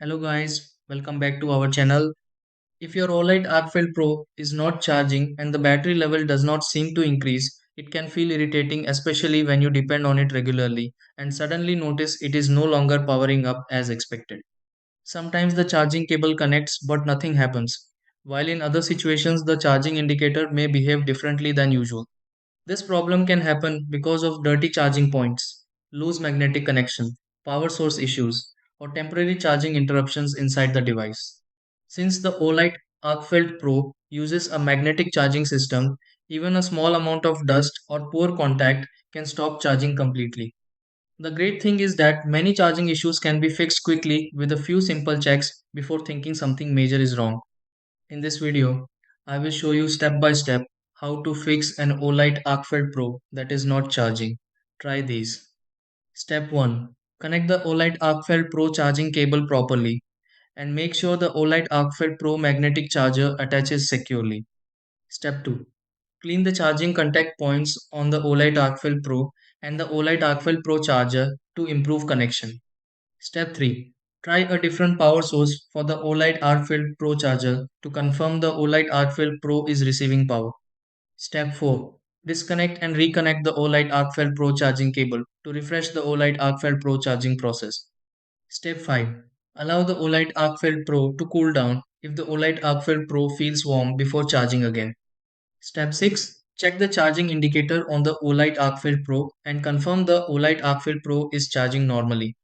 Hello guys, welcome back to our channel. If your Olight Arkfeld Pro is not charging and the battery level does not seem to increase, it can feel irritating, especially when you depend on it regularly and suddenly notice it is no longer powering up as expected. Sometimes the charging cable connects but nothing happens, while in other situations the charging indicator may behave differently than usual. This problem can happen because of dirty charging points, loose magnetic connection, power source issues, or temporary charging interruptions inside the device. Since the Olight Arkfeld Pro uses a magnetic charging system, even a small amount of dust or poor contact can stop charging completely. The great thing is that many charging issues can be fixed quickly with a few simple checks before thinking something major is wrong. In this video, I will show you step by step how to fix an Olight Arkfeld Pro that is not charging. Try these. Step 1. Connect the Olight Arkfeld Pro charging cable properly and make sure the Olight Arkfeld Pro magnetic charger attaches securely. Step 2. Clean the charging contact points on the Olight Arkfeld Pro and the Olight Arkfeld Pro charger to improve connection. Step 3. Try a different power source for the Olight Arkfeld Pro charger to confirm the Olight Arkfeld Pro is receiving power. Step 4. Disconnect and reconnect the Olight Arkfeld Pro charging cable to refresh the Olight Arkfeld Pro charging process. Step 5. Allow the Olight Arkfeld Pro to cool down if the Olight Arkfeld Pro feels warm before charging again. Step 6. Check the charging indicator on the Olight Arkfeld Pro and confirm the Olight Arkfeld Pro is charging normally.